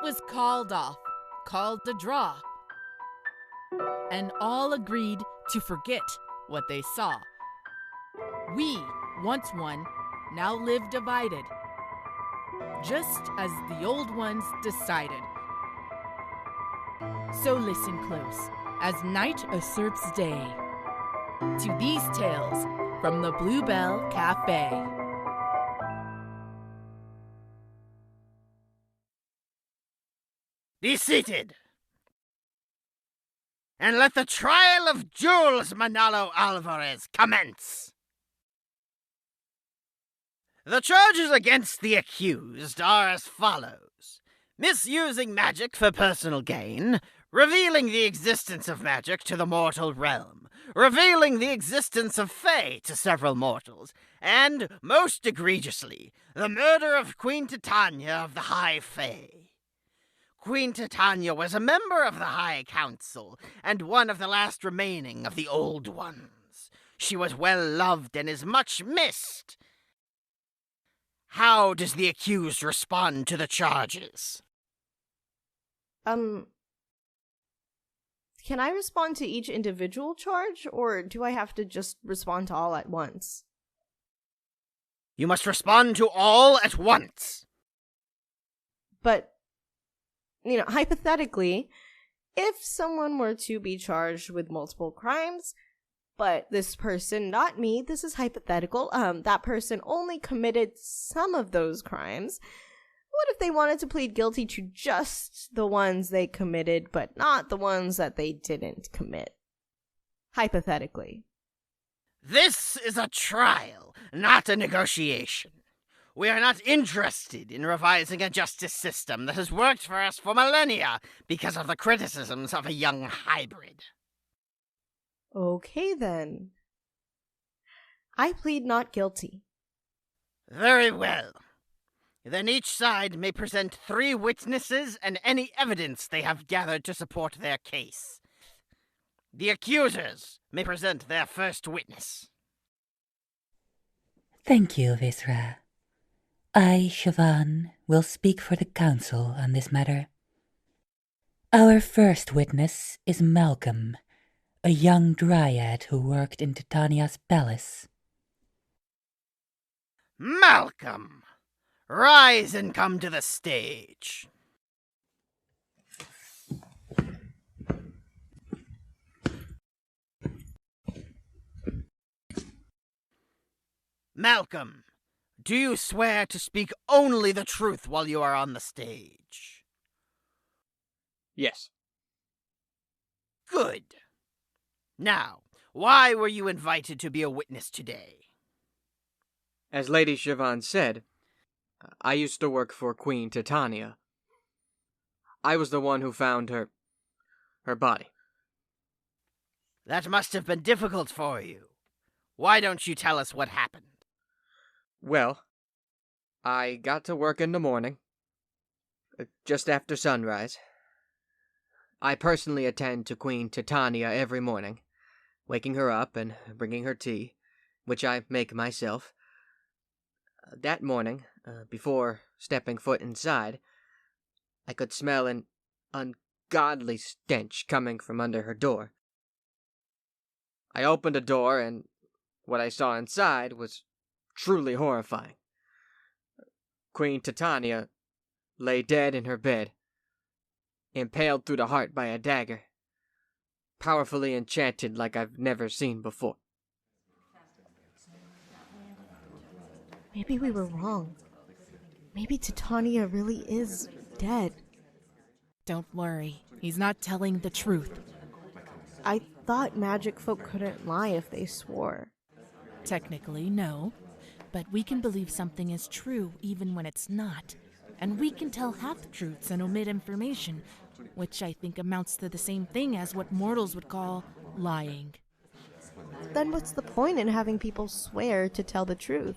was called off, called a draw, and all agreed to forget what they saw. We, once one, now live divided, just as the old ones decided. So listen close, as night usurps day, to these tales from the Bluebell Cafe. Be seated, and let the trial of Jules Manalo Alvarez commence. The charges against the accused are as follows: misusing magic for personal gain, revealing the existence of magic to the mortal realm, revealing the existence of Fae to several mortals, and, most egregiously, the murder of Queen Titania of the High Fae. Queen Titania was a member of the High Council, and one of the last remaining of the Old Ones. She was well loved and is much missed. How does the accused respond to the charges? Can I respond to each individual charge, or do I have to just respond to all at once? You must respond to all at once. But, hypothetically, if someone were to be charged with multiple crimes, but this person, not me, this is hypothetical, that person only committed some of those crimes, what if they wanted to plead guilty to just the ones they committed, but not the ones that they didn't commit? Hypothetically. This is a trial, not a negotiation. We are not interested in revising a justice system that has worked for us for millennia because of the criticisms of a young hybrid. Okay, then. I plead not guilty. Very well. Then each side may present 3 witnesses and any evidence they have gathered to support their case. The accusers may present their first witness. Thank you, Visra. I, Siobhan, will speak for the council on this matter. Our first witness is Malcolm, a young dryad who worked in Titania's palace. Malcolm! Rise and come to the stage. Malcolm, do you swear to speak only the truth while you are on the stage? Yes. Good. Now, why were you invited to be a witness today? As Lady Siobhan said, I used to work for Queen Titania. I was the one who found her body. That must have been difficult for you. Why don't you tell us what happened? Well, I got to work in the morning, just after sunrise. I personally attend to Queen Titania every morning, waking her up and bringing her tea, which I make myself. That morning, before stepping foot inside, I could smell an ungodly stench coming from under her door. I opened the door, and what I saw inside was truly horrifying. Queen Titania lay dead in her bed, impaled through the heart by a dagger, powerfully enchanted like I've never seen before. Maybe we were wrong. Maybe Titania really is dead. Don't worry, he's not telling the truth. I thought magic folk couldn't lie if they swore. Technically, no. But we can believe something is true even when it's not. And we can tell half-truths and omit information, which I think amounts to the same thing as what mortals would call lying. Then what's the point in having people swear to tell the truth?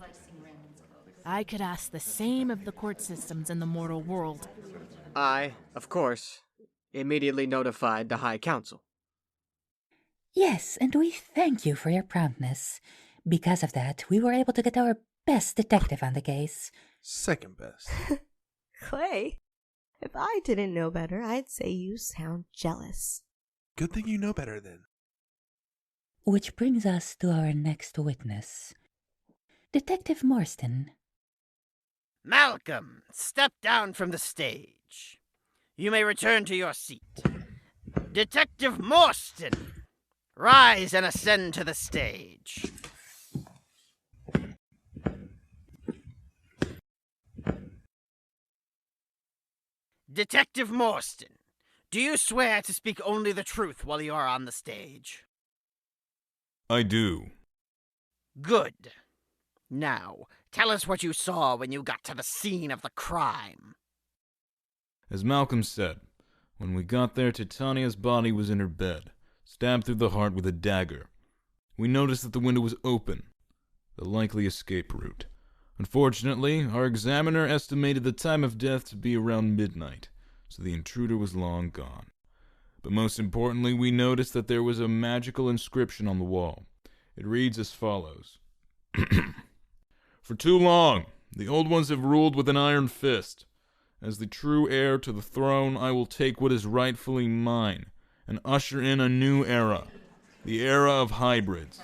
I could ask the same of the court systems in the mortal world. I, of course, immediately notified the High Council. Yes, and we thank you for your promptness. Because of that, we were able to get our best detective on the case. Second best. Clay? If I didn't know better, I'd say you sound jealous. Good thing you know better then. Which brings us to our next witness. Detective Marston. Malcolm, step down from the stage. You may return to your seat. Detective Marston, rise and ascend to the stage. Detective Marston, do you swear to speak only the truth while you are on the stage? I do. Good. Now, tell us what you saw when you got to the scene of the crime. As Malcolm said, when we got there, Titania's body was in her bed, stabbed through the heart with a dagger. We noticed that the window was open, the likely escape route. Unfortunately, our examiner estimated the time of death to be around midnight, so the intruder was long gone. But most importantly, we noticed that there was a magical inscription on the wall. It reads as follows. For too long, the old ones have ruled with an iron fist. As the true heir to the throne, I will take what is rightfully mine and usher in a new era, the era of hybrids.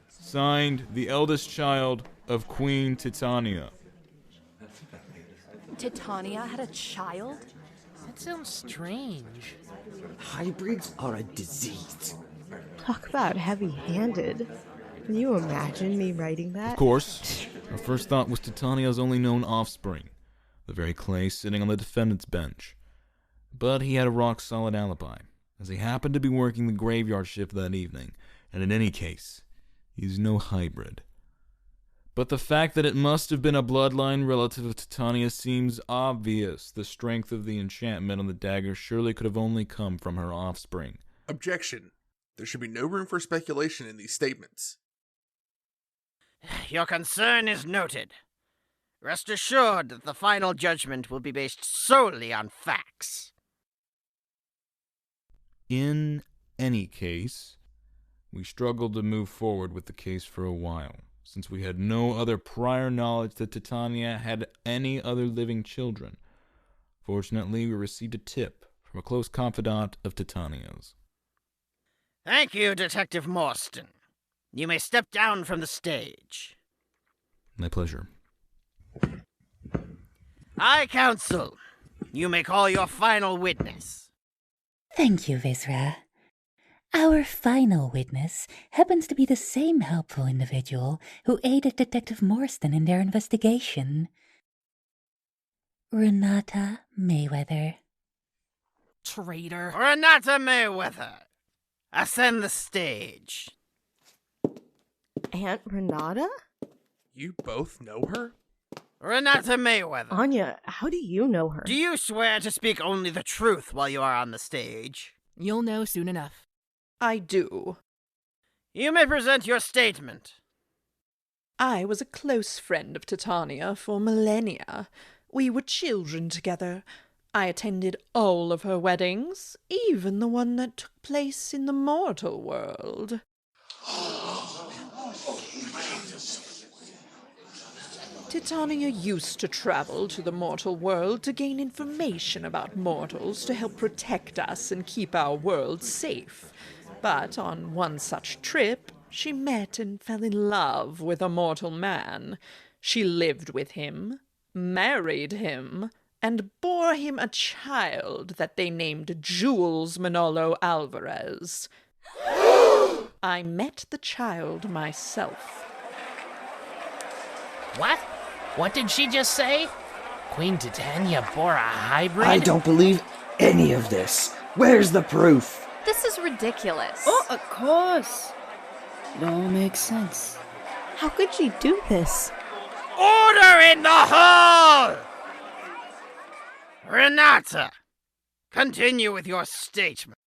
Signed, the eldest child of Queen Titania. Titania had a child? That sounds strange. Hybrids are a disease. Talk about heavy-handed. Can you imagine me writing that? Of course, our first thought was Titania's only known offspring, the very clay sitting on the defendant's bench. But he had a rock-solid alibi, as he happened to be working the graveyard shift that evening, and in any case, he's no hybrid. But the fact that it must have been a bloodline relative of Titania seems obvious. The strength of the enchantment on the dagger surely could have only come from her offspring. Objection. There should be no room for speculation in these statements. Your concern is noted. Rest assured that the final judgment will be based solely on facts. In any case, we struggled to move forward with the case for a while, since we had no other prior knowledge that Titania had any other living children. Fortunately, we received a tip from a close confidant of Titania's. Thank you, Detective Marston. You may step down from the stage. My pleasure. I counsel. You may call your final witness. Thank you, Visra. Our final witness happens to be the same helpful individual who aided Detective Marston in their investigation. Renata Mayweather. Traitor. Renata Mayweather, ascend the stage. Aunt Renata? You both know her? Renata Mayweather. Anya, how do you know her? Do you swear to speak only the truth while you are on the stage? You'll know soon enough. I do. You may present your statement. I was a close friend of Titania for millennia. We were children together. I attended all of her weddings, even the one that took place in the mortal world. Titania used to travel to the mortal world to gain information about mortals to help protect us and keep our world safe. But on one such trip, she met and fell in love with a mortal man. She lived with him, married him, and bore him a child that they named Jules Manalo Alvarez. I met the child myself. What? What did she just say? Queen Titania bore a hybrid? I don't believe any of this. Where's the proof? This is ridiculous. Oh, of course. It all makes sense. How could she do this? Order in the hall! Renata, continue with your statement.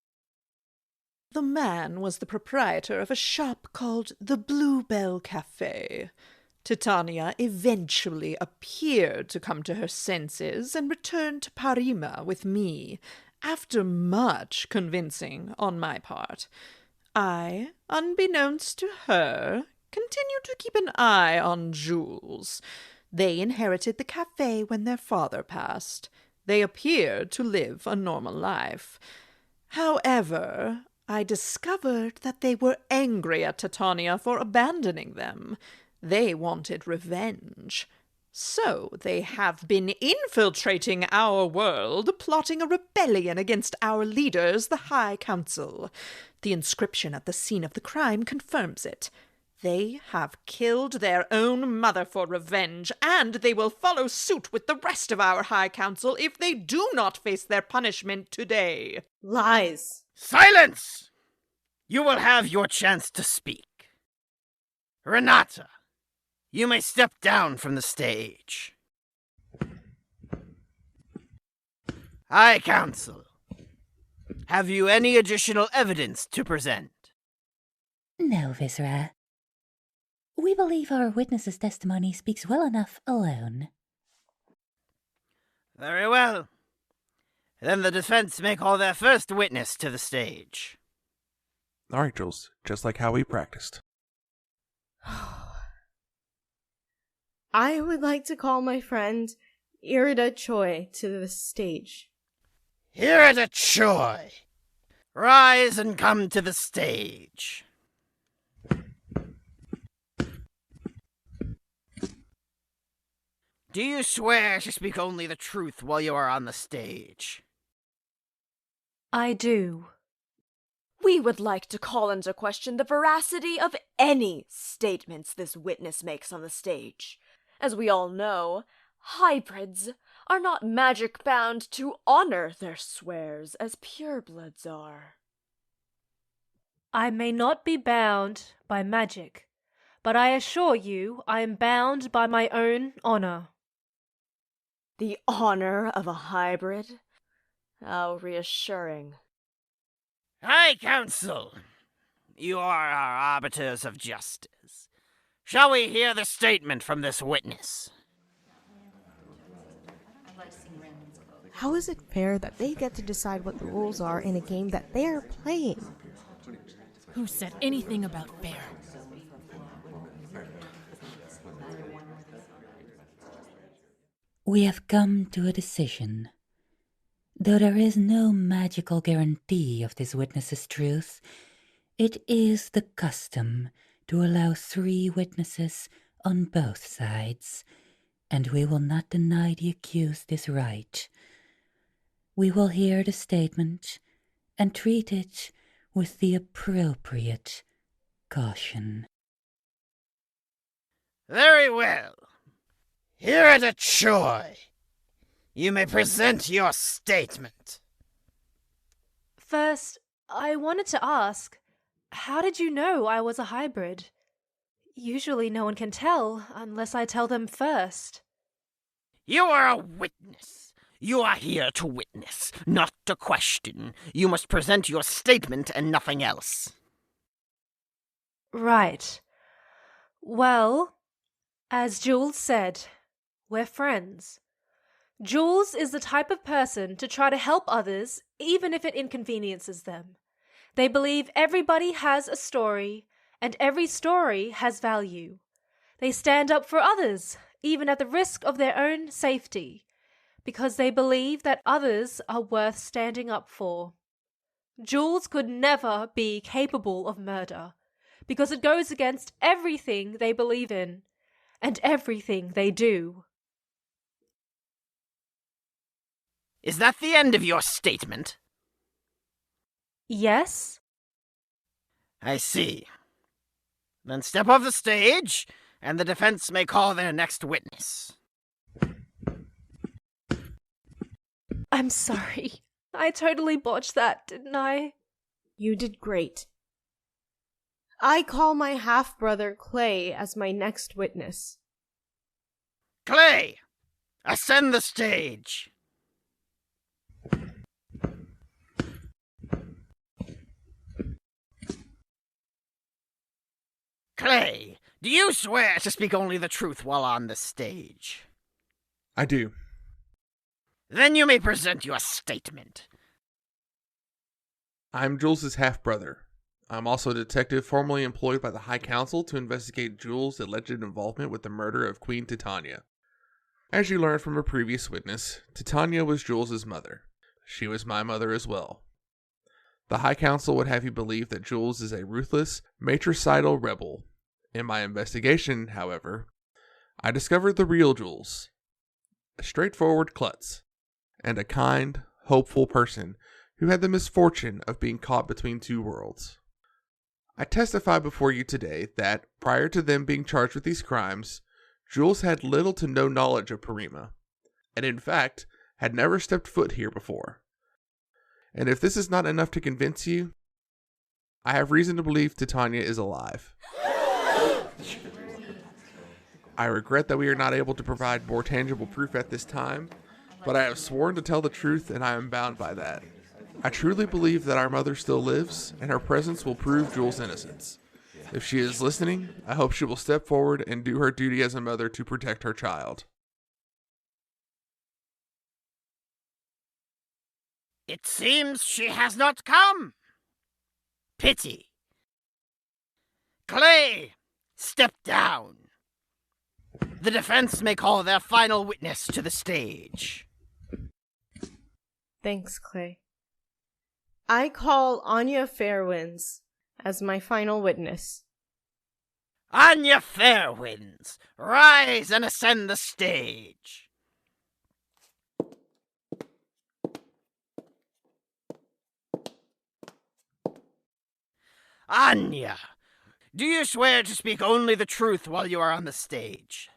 The man was the proprietor of a shop called the Bluebell Cafe. Titania eventually appeared to come to her senses and returned to Parima with me, after much convincing on my part. I, unbeknownst to her, continued to keep an eye on Jules. They inherited the cafe when their father passed. They appear to live a normal life. However, I discovered that they were angry at Titania for abandoning them. They wanted revenge. So they have been infiltrating our world, plotting a rebellion against our leaders, the High Council. The inscription at the scene of the crime confirms it. They have killed their own mother for revenge, and they will follow suit with the rest of our High Council if they do not face their punishment today. Lies. Silence! You will have your chance to speak. Renata, you may step down from the stage. High Council, have you any additional evidence to present? No, Viscera. We believe our witness's testimony speaks well enough alone. Very well. Then the defense may call their first witness to the stage. All right, Jules, just like how we practiced. I would like to call my friend Irida Choi to the stage. Irida Choi, rise and come to the stage. Do you swear to speak only the truth while you are on the stage? I do. We would like to call into question the veracity of any statements this witness makes on the stage. As we all know, hybrids are not magic bound to honor their swears as purebloods are. I may not be bound by magic, but I assure you I am bound by my own honor. The honor of a hybrid? How reassuring. High Council, you are our arbiters of justice. Shall we hear the statement from this witness? How is it fair that they get to decide what the rules are in a game that they're playing? Who said anything about fair? We have come to a decision. Though there is no magical guarantee of this witness's truth, it is the custom to allow 3 witnesses on both sides, and we will not deny the accused this right. We will hear the statement and treat it with the appropriate caution. Very well. Irida Choi, you may present your statement. First, I wanted to ask, how did you know I was a hybrid? Usually no one can tell unless I tell them first. You are a witness. You are here to witness, not to question. You must present your statement and nothing else. Right. Well, as Jules said, we're friends. Jules is the type of person to try to help others even if it inconveniences them. They believe everybody has a story, and every story has value. They stand up for others, even at the risk of their own safety, because they believe that others are worth standing up for. Jules could never be capable of murder, because it goes against everything they believe in, and everything they do. Is that the end of your statement? Yes? I see. Then step off the stage, and the defense may call their next witness. I'm sorry. I totally botched that, didn't I? You did great. I call my half-brother Clay as my next witness. Clay, ascend the stage. Clay, do you swear to speak only the truth while on the stage? I do. Then you may present your statement. I'm Jules' half-brother. I'm also a detective formerly employed by the High Council to investigate Jules' alleged involvement with the murder of Queen Titania. As you learned from a previous witness, Titania was Jules' mother. She was my mother as well. The High Council would have you believe that Jules is a ruthless, matricidal rebel. In my investigation, however, I discovered the real Jules. A straightforward klutz, and a kind, hopeful person who had the misfortune of being caught between two worlds. I testify before you today that, prior to them being charged with these crimes, Jules had little to no knowledge of Parima, and in fact, had never stepped foot here before. And if this is not enough to convince you, I have reason to believe Titania is alive. I regret that we are not able to provide more tangible proof at this time, but I have sworn to tell the truth and I am bound by that. I truly believe that our mother still lives, and her presence will prove Jules' innocence. If she is listening, I hope she will step forward and do her duty as a mother to protect her child. It seems she has not come. Pity. Clay, step down. The defense may call their final witness to the stage. Thanks, Clay. I call Anya Fairwinds as my final witness. Anya Fairwinds, rise and ascend the stage. Anya, do you swear to speak only the truth while you are on the stage?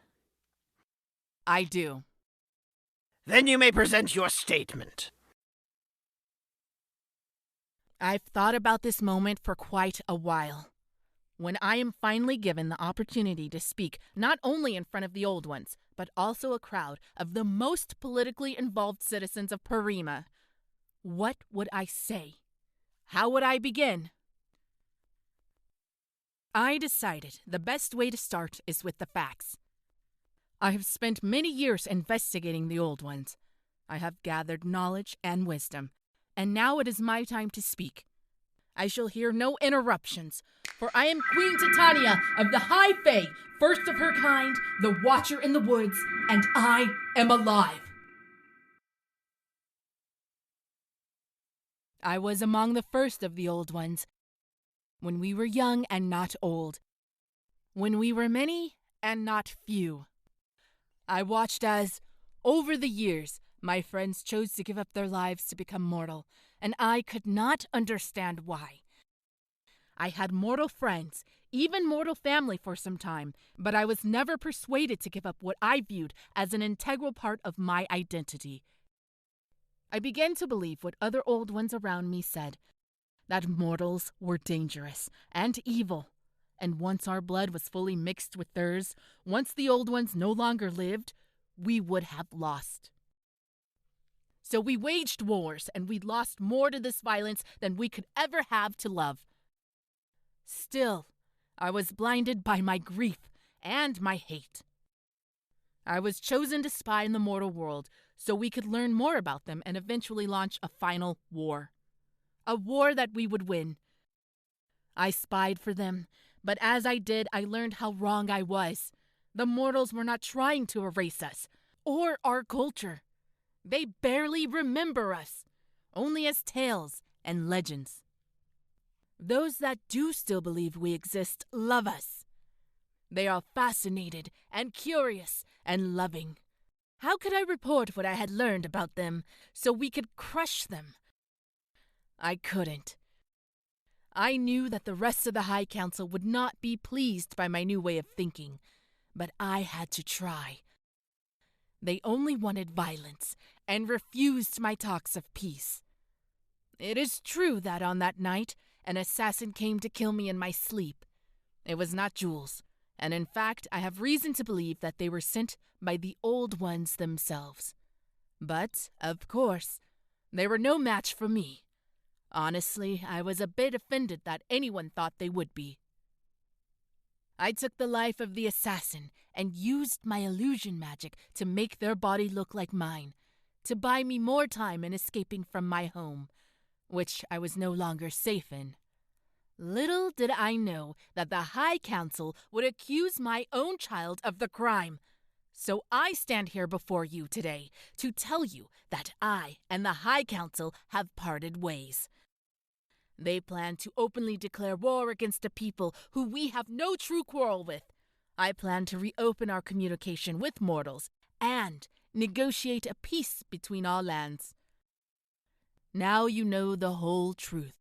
I do. Then you may present your statement. I've thought about this moment for quite a while. When I am finally given the opportunity to speak not only in front of the old ones, but also a crowd of the most politically involved citizens of Parima, what would I say? How would I begin? I decided the best way to start is with the facts. I have spent many years investigating the old ones. I have gathered knowledge and wisdom, and now it is my time to speak. I shall hear no interruptions, for I am Queen Titania of the High Fae, first of her kind, the Watcher in the Woods, and I am alive. I was among the first of the old ones, when we were young and not old, when we were many and not few. I watched as, over the years, my friends chose to give up their lives to become mortal, and I could not understand why. I had mortal friends, even mortal family for some time, but I was never persuaded to give up what I viewed as an integral part of my identity. I began to believe what other old ones around me said, that mortals were dangerous and evil, and once our blood was fully mixed with theirs, once the old ones no longer lived, we would have lost. So we waged wars, and we lost more to this violence than we could ever have to love. Still, I was blinded by my grief and my hate. I was chosen to spy in the mortal world so we could learn more about them and eventually launch a final war. A war that we would win. I spied for them, but as I did, I learned how wrong I was. The mortals were not trying to erase us, or our culture. They barely remember us, only as tales and legends. Those that do still believe we exist love us. They are fascinated and curious and loving. How could I report what I had learned about them so we could crush them? I couldn't. I knew that the rest of the High Council would not be pleased by my new way of thinking, but I had to try. They only wanted violence and refused my talks of peace. It is true that on that night, an assassin came to kill me in my sleep. It was not Jules, and in fact, I have reason to believe that they were sent by the old ones themselves. But, of course, they were no match for me. Honestly, I was a bit offended that anyone thought they would be. I took the life of the assassin and used my illusion magic to make their body look like mine, to buy me more time in escaping from my home, which I was no longer safe in. Little did I know that the High Council would accuse my own child of the crime, So I stand here before you today to tell you that I and the High Council have parted ways. They plan to openly declare war against a people who we have no true quarrel with. I plan to reopen our communication with mortals and negotiate a peace between our lands. Now you know the whole truth.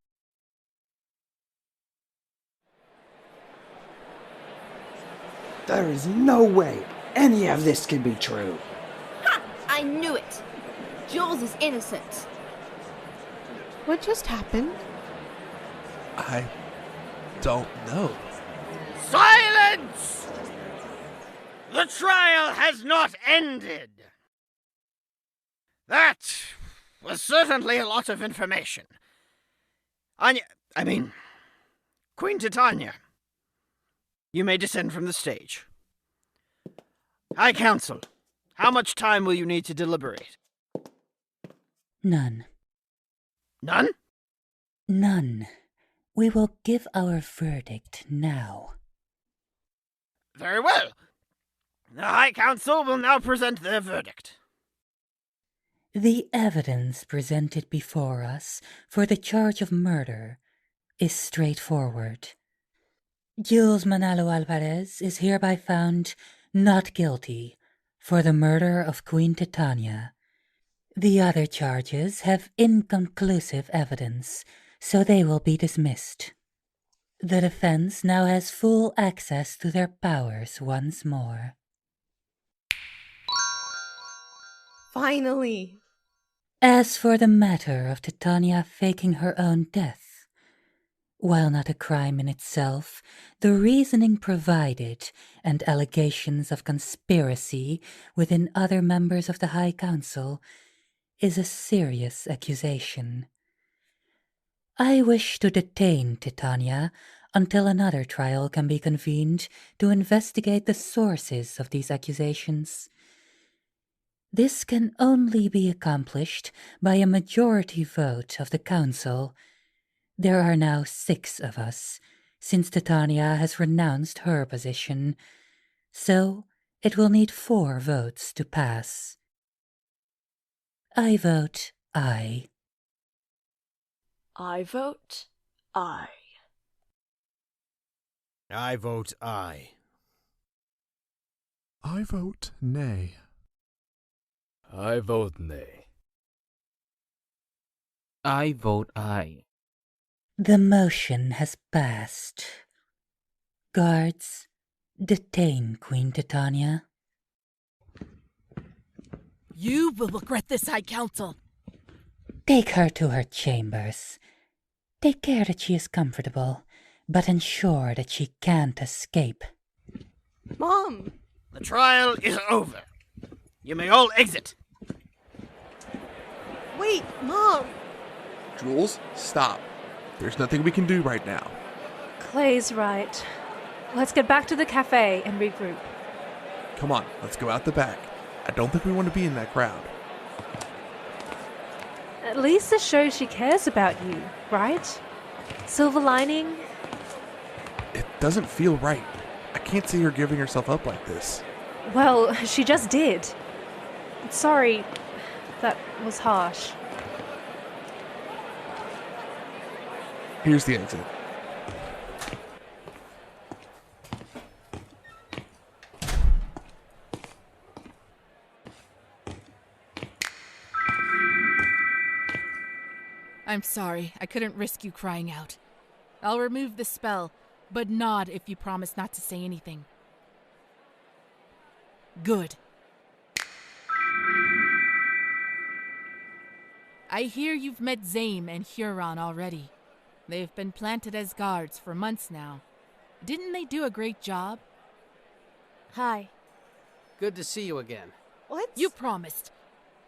There is no way any of this can be true. Ha! I knew it! Jules is innocent. What just happened? I don't know. Silence! The trial has not ended. That was certainly a lot of information. Queen Titania. You may descend from the stage. High Council, how much time will you need to deliberate? None. None? None. We will give our verdict now. Very well. The High Council will now present their verdict. The evidence presented before us for the charge of murder is straightforward. Jules Manalo Alvarez is hereby found not guilty for the murder of Queen Titania. The other charges have inconclusive evidence, so they will be dismissed. The defense now has full access to their powers once more. Finally! As for the matter of Titania faking her own death, while not a crime in itself, the reasoning provided and allegations of conspiracy within other members of the High Council is a serious accusation. I wish to detain Titania until another trial can be convened to investigate the sources of these accusations. This can only be accomplished by a majority vote of the Council. There are now 6 of us, since Titania has renounced her position, so it will need 4 votes to pass. I vote aye. I vote aye. I vote aye. I vote nay. I vote nay. I vote aye. The motion has passed. Guards, detain Queen Titania. You will regret this, High Council. Take her to her chambers. Take care that she is comfortable, but ensure that she can't escape. Mom! The trial is over. You may all exit. Wait, Mom! Jules, stop. There's nothing we can do right now. Clay's right. Let's get back to the cafe and regroup. Come on, let's go out the back. I don't think we want to be in that crowd. At least this shows she cares about you, right? Silver lining? It doesn't feel right. I can't see her giving herself up like this. Well, she just did. Sorry, that was harsh. Here's the exit. I'm sorry, I couldn't risk you crying out. I'll remove the spell, but nod if you promise not to say anything. Good. I hear you've met Zame and Huron already. They've been planted as guards for months now. Didn't they do a great job? Hi. Good to see you again. What? You promised.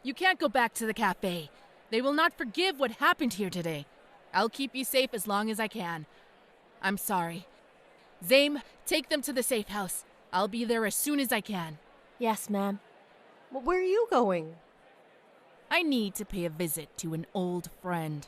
You can't go back to the cafe. They will not forgive what happened here today. I'll keep you safe as long as I can. I'm sorry. Zame, take them to the safe house. I'll be there as soon as I can. Yes, ma'am. Well, where are you going? I need to pay a visit to an old friend.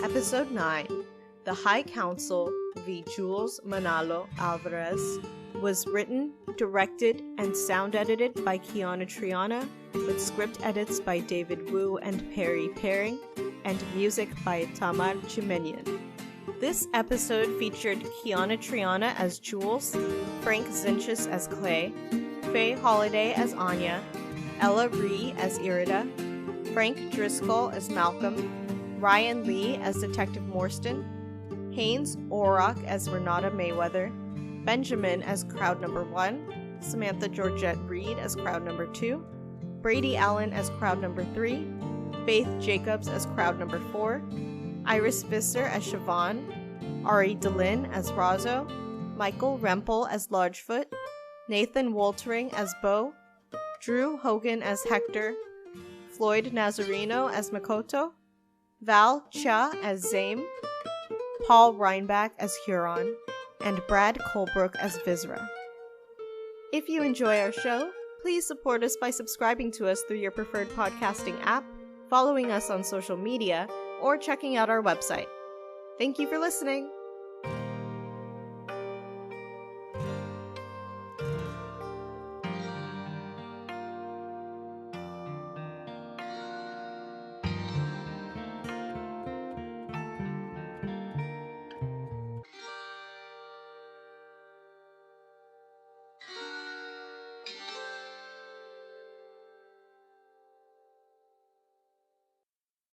Episode 9, The High Council v. Jules, Manalo, Alvarez, was written, directed, and sound edited by Kiana Triana, with script edits by David Wu and Perry Paring, and music by Tamar Chimenian. This episode featured Kiana Triana as Jules, Frank Zinches as Clay, Faye Holiday as Anya, Ella Ree as Irida, Frank Driscoll as Malcolm, Ryan Lee as Detective Morstan, Haynes Orrock as Renata Mayweather, Benjamin as crowd number 1, Samantha Georgette Reed as crowd number 2, Brady Allen as crowd number 3, Faith Jacobs as crowd number 4, Iris Visser as Siobhan, Ari Delin as Razo, Michael Rempel as Largefoot, Nathan Woltering as Bo, Drew Hogan as Hector, Floyd Nazarino as Makoto, Val Chia as Zame, Paul Reinbach as Huron, and Brad Colebrook as Vizra. If you enjoy our show, please support us by subscribing to us through your preferred podcasting app, following us on social media, or checking out our website. Thank you for listening!